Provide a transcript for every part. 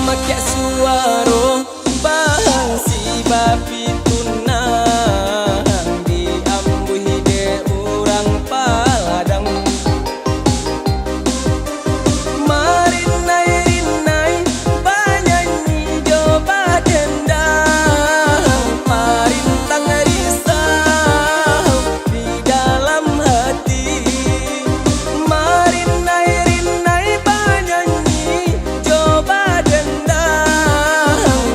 make suara bang si bapi tunang diambuhi de urang Padang. Marinai rinai banyanyi coba dendang, marintang risau di dalam hati. Marinai rinai banyanyi coba dendang,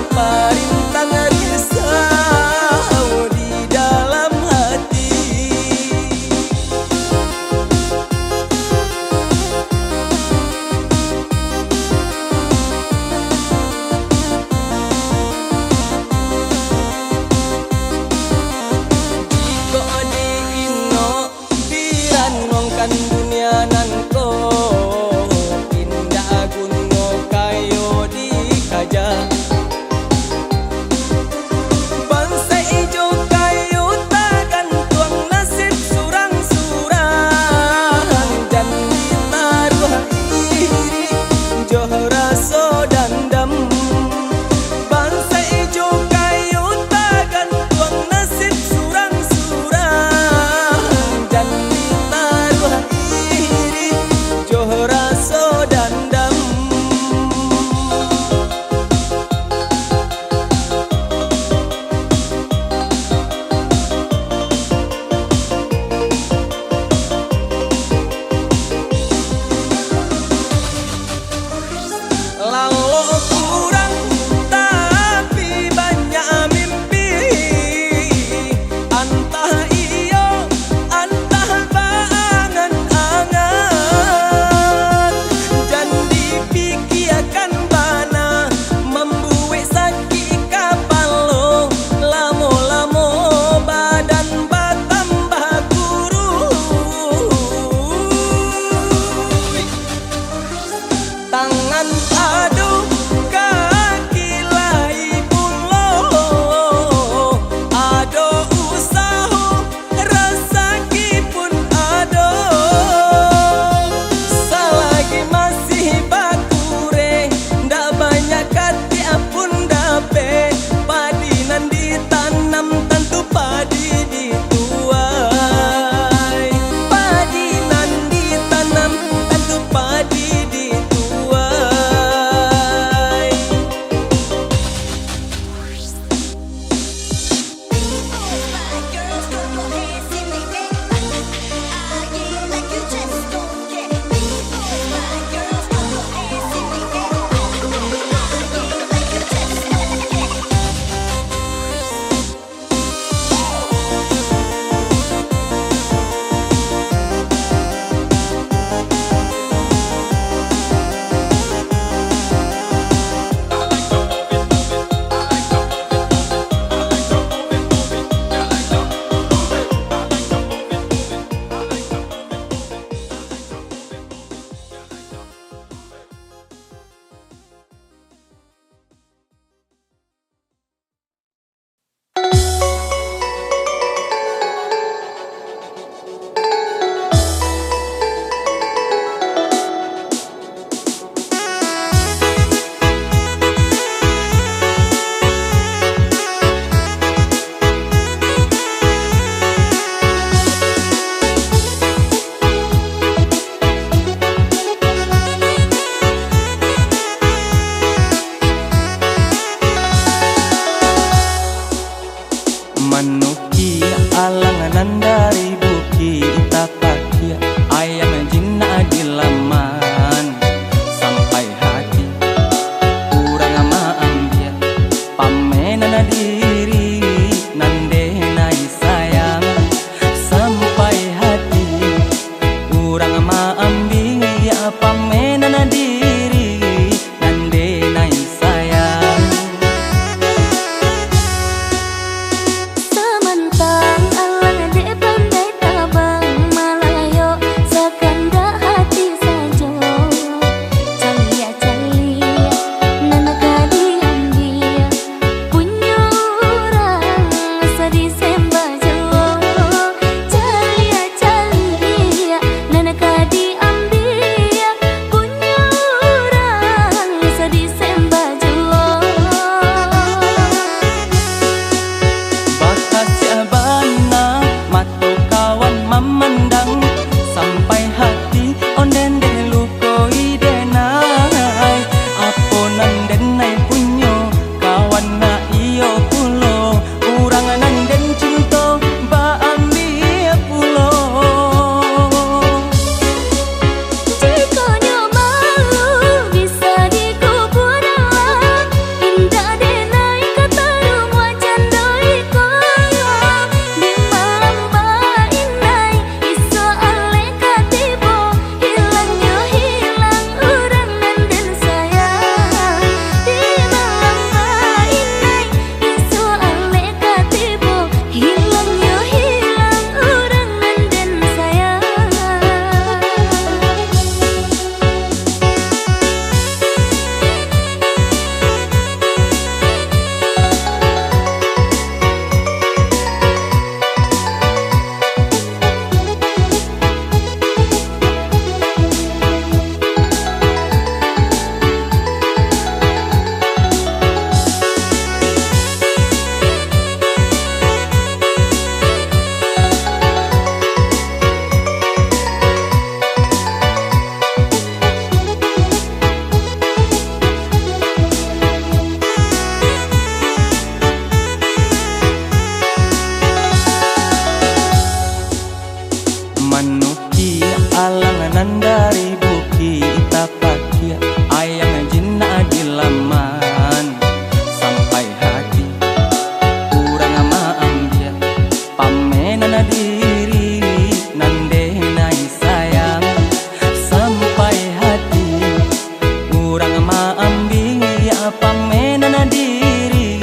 pamenana diri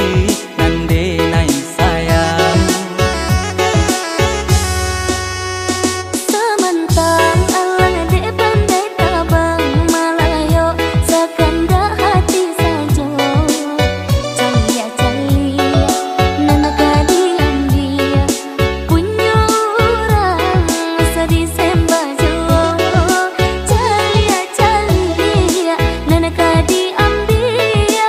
nande nai sayang. Semantang alang dek pandai tabang malayo sakanda hati sajo. Calia calia nana kadiam dia punya orang sedih sembajo. Calia calia nana kadiam dia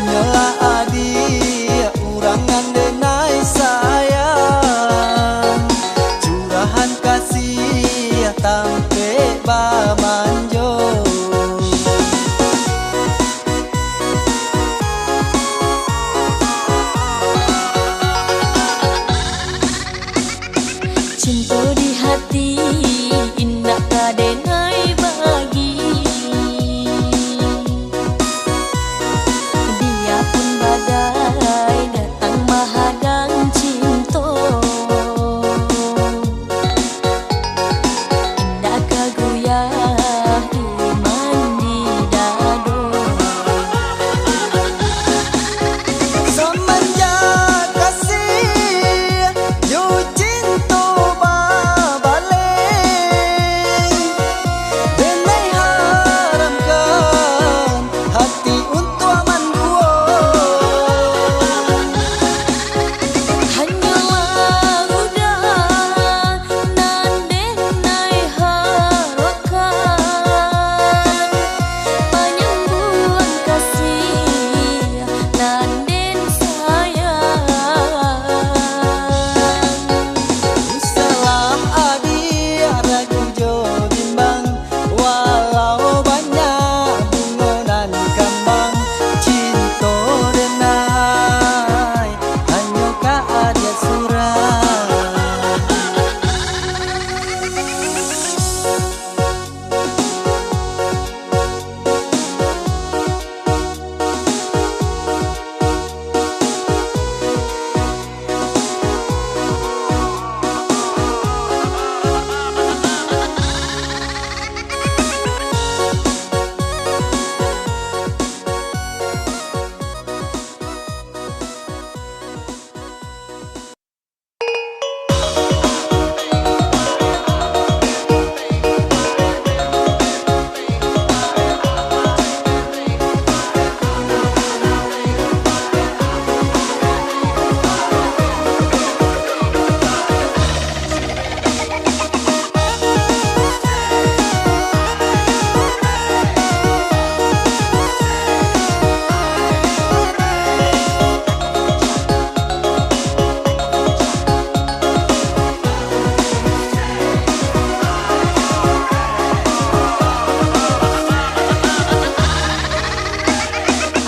hanyalah adik urangan denai sayang, curahan kasih tampe bamanjo. Cinta di hati indah kadenai bagi, dia pun badai datang mahadang cinta. Indah kaguyah iman di dado, semenjak kasih yo cinta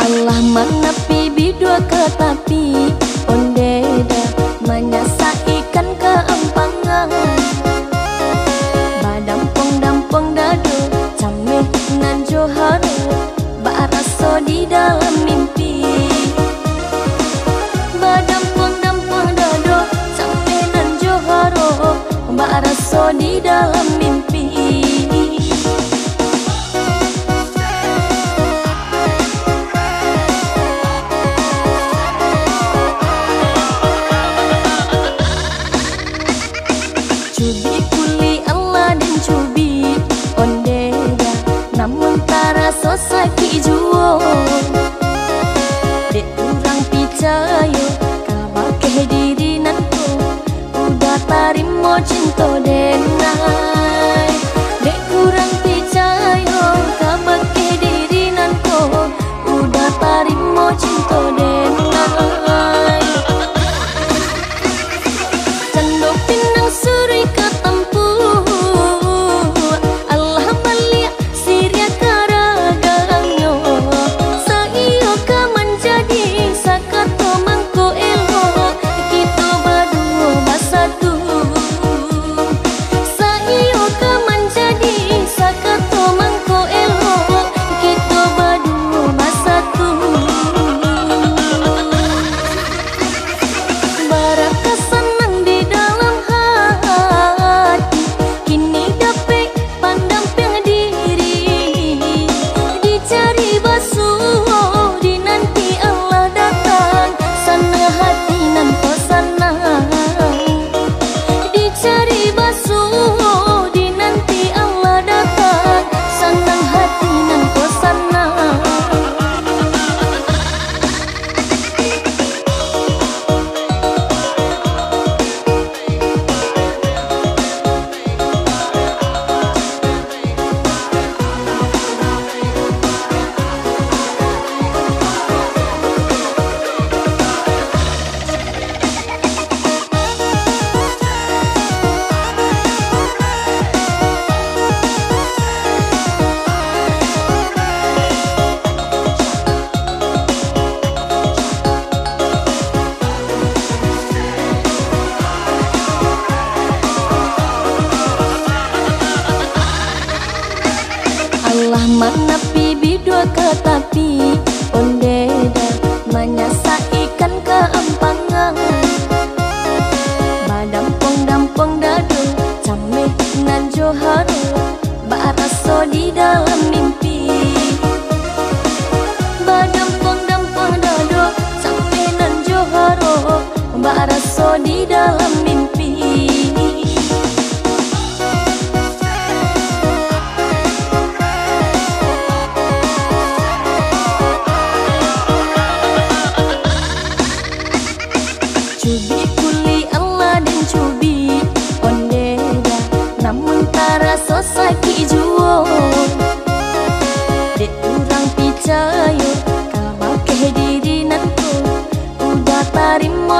Allah menepi bidua ketapi ondeda menyasa ikan keempangan, badampong-dampong dado cameh nan joharo baraso di dalam mimpi. Badampong-dampong dado cameh nan joharo baraso di dalam mimpi. Cubi kuli Allah dan cubi ondeda, namun tara sosaki juo. Dek kurang picayo kabake diri nanku, udah tarimo cinta denai. Dek kurang picayo kabake diri nanku, udah tarimo cinta denai. Cando pinang suri ketempu, Allah balia siria karagangyo. Saiyo ka menjadi sakato mangko elo, kita berdua basatu. Saiyo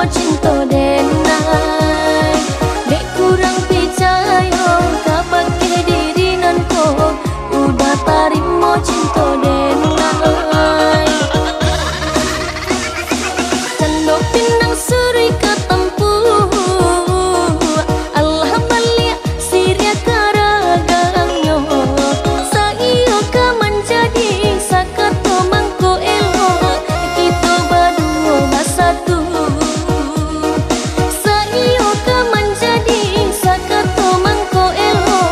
cinta denai. Dek kurang percaya kabake diri nanko, udah tarimo cinta denai. Cando pinang suri ketempu, Allah balia siria karagangyo. Saiyo ka menjadi sakato mangko elo, kita berdua bersatu. Saiyo ka menjadi sakato mangko elo,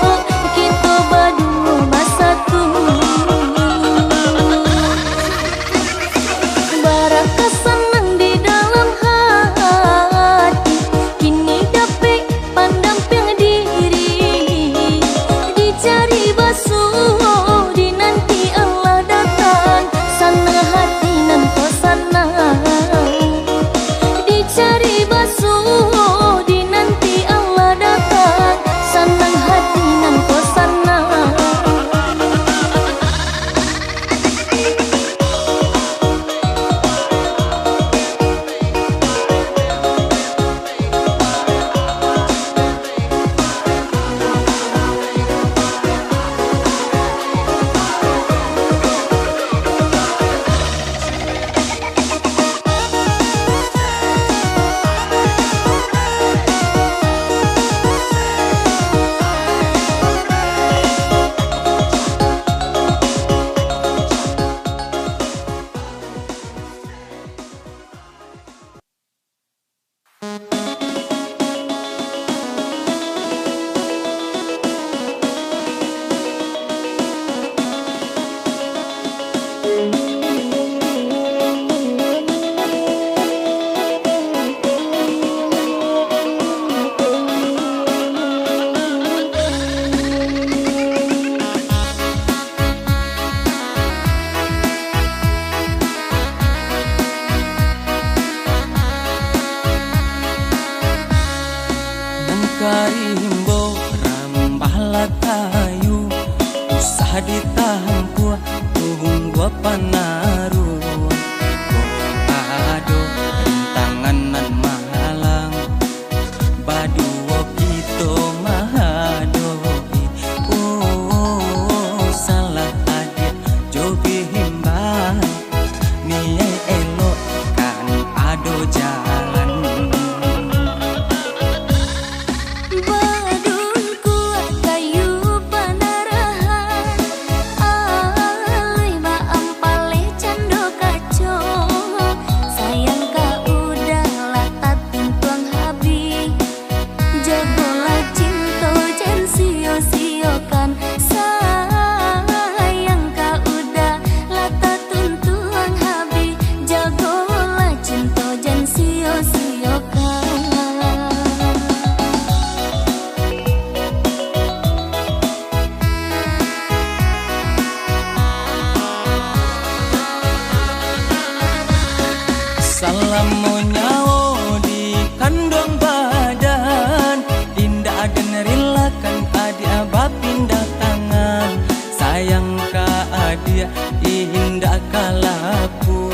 kita berdua bersatu. Baraka senang di dalam hati, kini dapat pendamping diri. Dicari basuh, dinanti Allah datang, sana hati nan kosana. Dicari basuh, dinanti Allah datang, sana hati nan kosana. Karimbo rambah kayu, usah ditahan kuah tunggu panaru. Ado rintangan nan mahalang, baduo kito mahadoi. Oh salah adik jogi himbang, niye elok kan ado jalan. Badunku kayu panarahan, alai baam pale cando kaco. Sayang ka udah latat pintuang habi, jagolah cinta jan sio-siokan. Sayang ka udah latat tuntuang habi, jagolah cinta jan sio-siokan. Salam monyawo di kandung badan, indah dan relakan adia bapindah tangan. Sayang ka adia indah kalapu,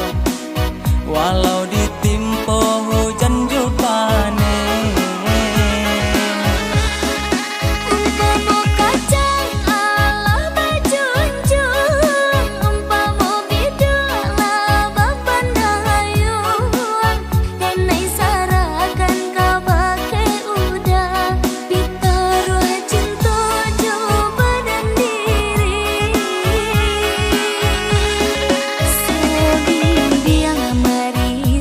walau ditimpo hujan jupane. Umpama kacang Allah bajunjung, umpama bidola babandayung. Denai sarakan kabake udah, ditaruh cinta jo badan diri. Sebimbing mari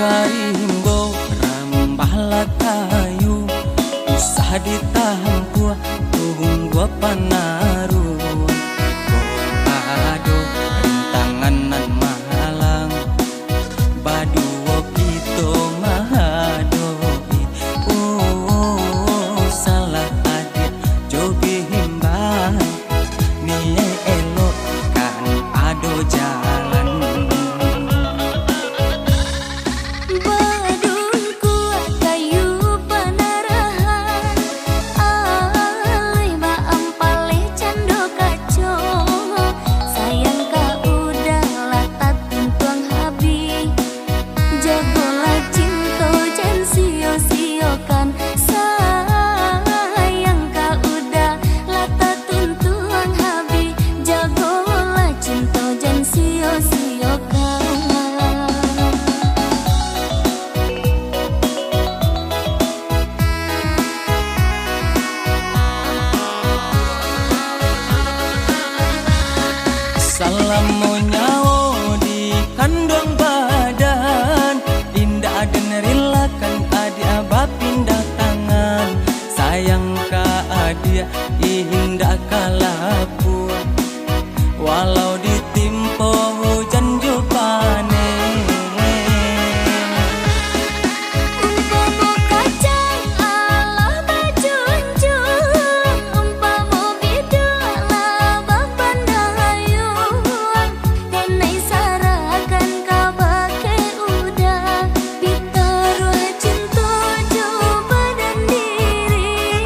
karimbo rambahlah kayu usah ditampu tunggu panaru ado rintanganan mahalang baduo kito mahadoi salah adik jogi himbang nie elok kan ado jalan. Badungku kayu panarahan alih baam palih cando kaco sayang ka udah latat pintuang habi jagolah cinta jan sio-siokan sayang ka udah latat pintuang habi jagolah cinta jan sio-siokan. Salam nyawo di kandung badan indah dan relakan adi abah pindah tangan sayang ka adia indah kalapu walau ditimpo hujan jupane. Umpama kacang Allah bajunjung umpama bidala bapandayung denai sarakan kabake udah bitaruh cinta jo badan diri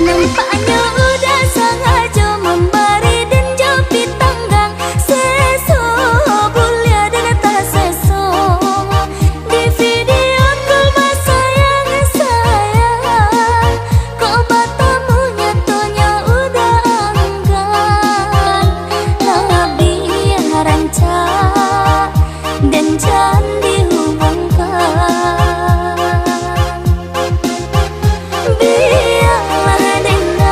Nampaknya udah sengaja memberi dan jepit tanggang. Seso bulia dan tak seso di video call mas sayang. Kok matamu nyatunya udah enggan. Lebih rancak dan jangan dihubungkan. Biarlah dengan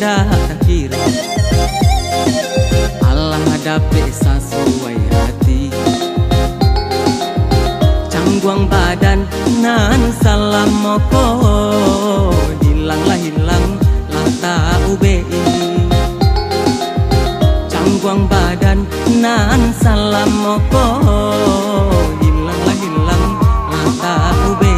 indah tak kira. Allah hadapi sesuai hati. Cangguang badan nan salam moko, hilanglah hilang lah tak ubei. Cangguang badan nan salam moko, hilanglah hilang lah tak ubei.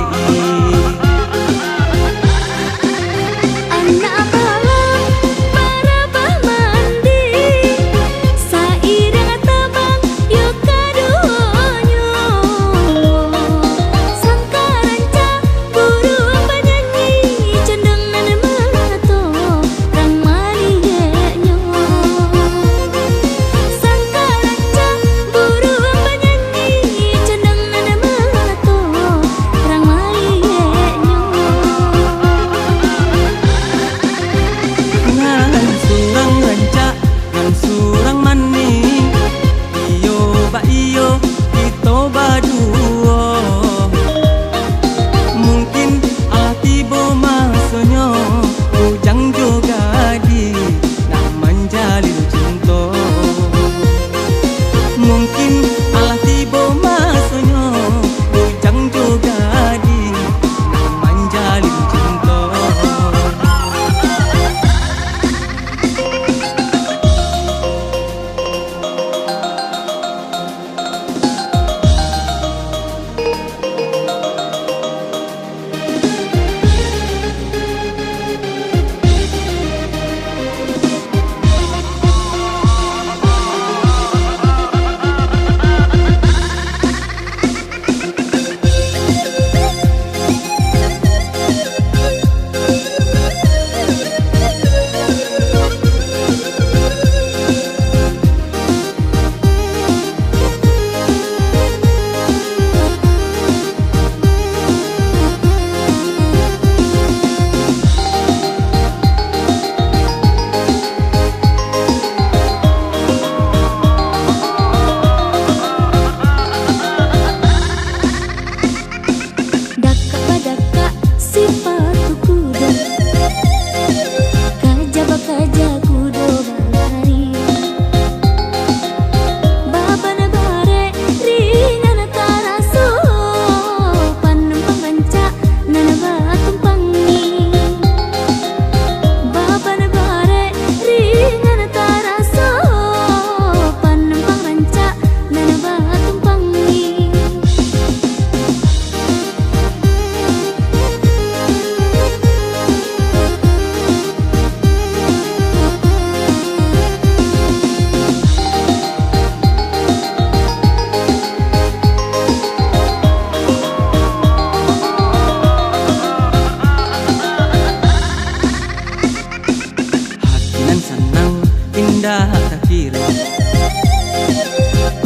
Tak kira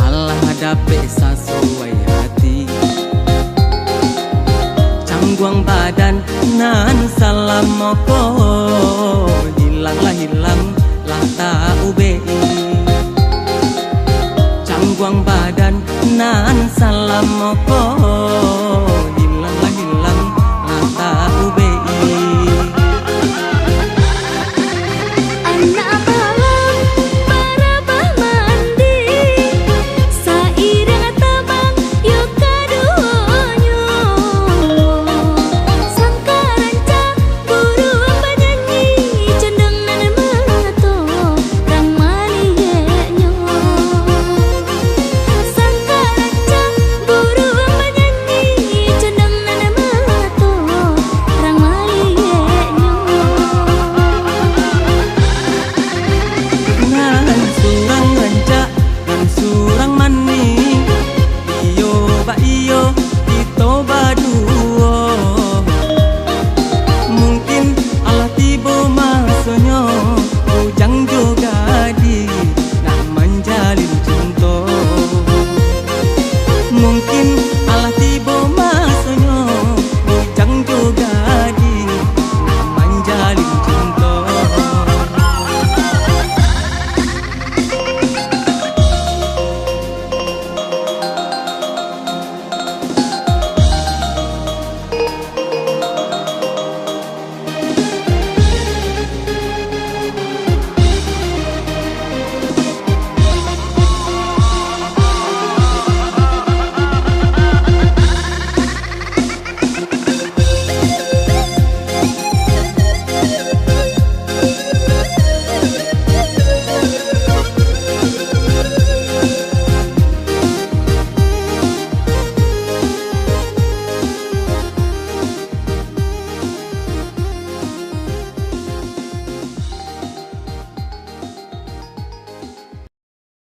Allah hadapi sesuai hati. Cangguang badan nan salam moko, hilanglah hilang lah tak ubei. Cangguang badan nan salam moko,